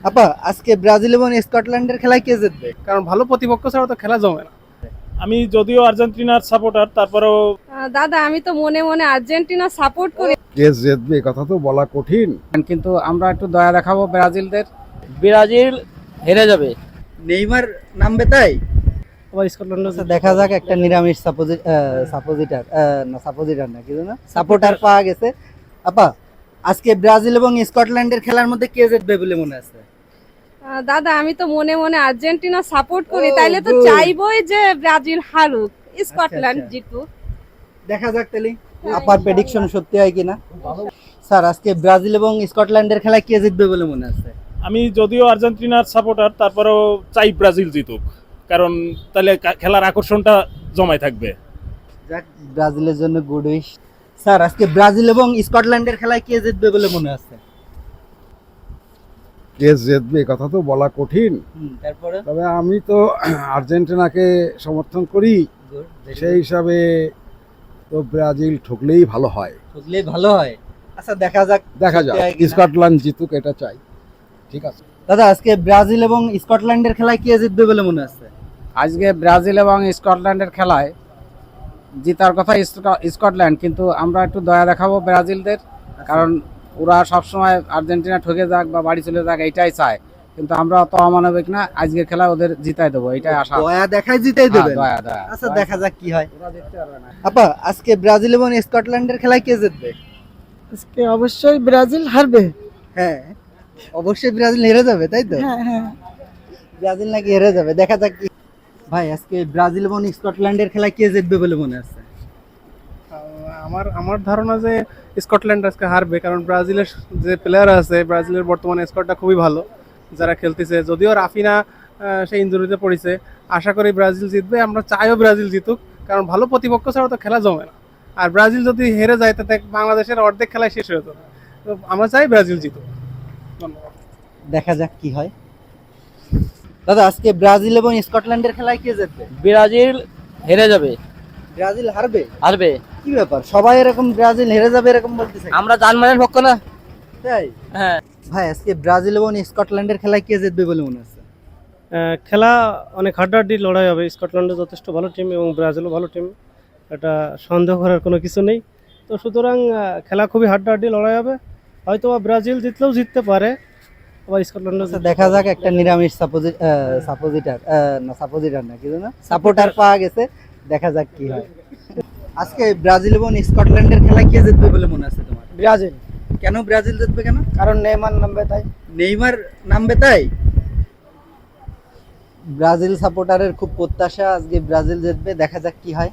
আপা আজকে ব্রাজিল এবং স্কটল্যান্ডের খেলায় কে জিতবে? কারণ ভালো প্রতিপক্ষ ছাড়া তো খেলা জমে না। আমি যদিও আর্জেন্টিনার সাপোর্টার, তারপরেও দাদা আমি তো মনে মনে আর্জেন্টিনা সাপোর্ট করি। কে জিতবে এ কথা তো বলা কঠিন। কিন্তু আমরা একটু দয়া দেখাবো ব্রাজিলদের। ব্রাজিল হেরে যাবে। নেইমার নামবে তাই? আবার স্কটল্যান্ড আচ্ছা দেখা যাক, একটা নিরামিষ সাপোজিটার না কি জানো সাপোর্টার পাওয়া গেছে। আপা আজকে ব্রাজিল এবং স্কটল্যান্ডের খেলার মধ্যে কে জিতবে বলে মনে আছে? দাদা আমি তো মনে মনে আর্জেন্টিনা সাপোর্ট করি, ও, তাইলে তো good. চাইবই যে ব্রাজিল হারুক, স্কটল্যান্ড আচ্ছা। জিতুক। দেখা যাক তাহলে আপার প্রেডিকশন সত্যি হয় কিনা। স্যার আজকে ব্রাজিল এবং স্কটল্যান্ডের খেলায় কে জিতবে বলে মনে আছে? আমি যদিও আর্জেন্টিনার সাপোর্টার, তারপরেও চাই ব্রাজিল জিতুক, কারণ তাহলে খেলার আকর্ষণটা জমায় থাকবে। যাক, ব্রাজিলের জন্য গুড উইশ। স্যার আজকে ব্রাজিল এবং স্কটল্যান্ডের খেলায় কে জিতবে বলে মনে আছে? কে জিতবে এ কথা তো বলা কঠিন। তারপরে তবে আমি তো আর্জেন্টিনাকে সমর্থন করি, সেই হিসাবে তো ব্রাজিল ঠকলেই ভালো হয়। বুঝলেই ভালো হয়। আচ্ছা দেখা যাক, দেখা যাক, সত্যি হয় কিনা। স্কটল্যান্ড জিতুক এটা চাই। ঠিক আছে দাদা আজকে ব্রাজিল এবং স্কটল্যান্ডের খেলায় কে জিতবে বলে মনে আছে? আজকে ব্রাজিল এবং স্কটল্যান্ডের খেলায় জেতার কথা স্কটল্যান্ড, কিন্তু আমরা একটু দয়া দেখাবো ব্রাজিলদের। কারণ ওরা সবসময় আর্জেন্টিনা ঠকে যাক বা বাড়ি চলে যাক এইটাই চায়, কিন্তু আমরা অত অমানবিক না, আজকের খেলা ওদের জিতাই দেবো, এইটাই আশা। দয়া দেখাই জিতাই দেবেন। দয়া দয়া। আচ্ছা দেখা যাক কি হয়। আপা আজকে ব্রাজিল এবং স্কটল্যান্ডের খেলায় কে জিতবে? আজকে অবশ্যই ব্রাজিল হারবে। হ্যাঁ অবশ্যই ব্রাজিল হেরে যাবে, তাই তো? হ্যাঁ ব্রাজিল নাকি হেরে যাবে, দেখা যাক কি। ভাই আজকে ব্রাজিল এবং স্কটল্যান্ডের খেলায় কে জিতবে বলে মনে আছে? আমার ধারণা যে স্কটল্যান্ড আজকে হারবে, কারণ ব্রাজিলের যে প্লেয়ার আছে, ব্রাজিলের বর্তমানে স্কোয়াডটা খুবই ভালো যারা খেলতেছে। যদিও রাফিনা সে ইনজুরিতে পড়েছে, আশা করি ব্রাজিল জিতবে। আমরা চাইও ব্রাজিল জিতুক, কারণ ভালো প্রতিপক্ষ ছাড়া তো খেলা জমে না। আর ব্রাজিল যদি হেরে যায় তাতে বাংলাদেশের অর্ধেক খেলায় শেষ হয়ে যাবে। তো আমরা চাই ব্রাজিল জিতুক। ধন্যবাদ। দেখা যাক কি হয়। দাদা আজকে ব্রাজিল এবং স্কটল্যান্ডের খেলায় কে জিতবে? ব্রাজিল হেরে যাবে। ব্রাজিল হারবে? হারবে। কি ব্যাপার, সবাই এরকম ব্রাজিল হেরে যাবে এরকম বলতেছে? আমরা জার্মানির পক্ষ না। তাই? হ্যাঁ। ভাই আজকে ব্রাজিল এবং স্কটল্যান্ডের খেলায় কে জিতবে বলে মনে আছে? খেলা অনেক হাড্ডাহাড্ডি লড়াই হবে। স্কটল্যান্ডও যথেষ্ট ভালো টিম এবং ব্রাজিলও ভালো টিম, এটা সন্দেহ করার কোনো কিছু নেই। তো সুতরাং খেলা খুবই হাড্ডাহাড্ডি লড়াই হবে। হয়তো ব্রাজিল জিতলেও জিততে পারে, আবার স্কটল্যান্ডও আচ্ছা দেখা যাক, একটা নিরামিষ সাপোজিটার না কি জানো সাপোর্টার পাওয়া গেছে। দেখা যাক কি হয়। আজকে ব্রাজিল এবং স্কটল্যান্ডের খেলায় কে জিতবে বলে মনে আছে তোমার? ব্রাজিল, কেন ব্রাজিল জিতবে কেন? কারণ নেইমার নামবে তাই। নেইমার নামবে তাই? ব্রাজিল সাপোর্টারের খুব প্রত্যাশা আজকে ব্রাজিল জিতবে, দেখা যাক কি হয়।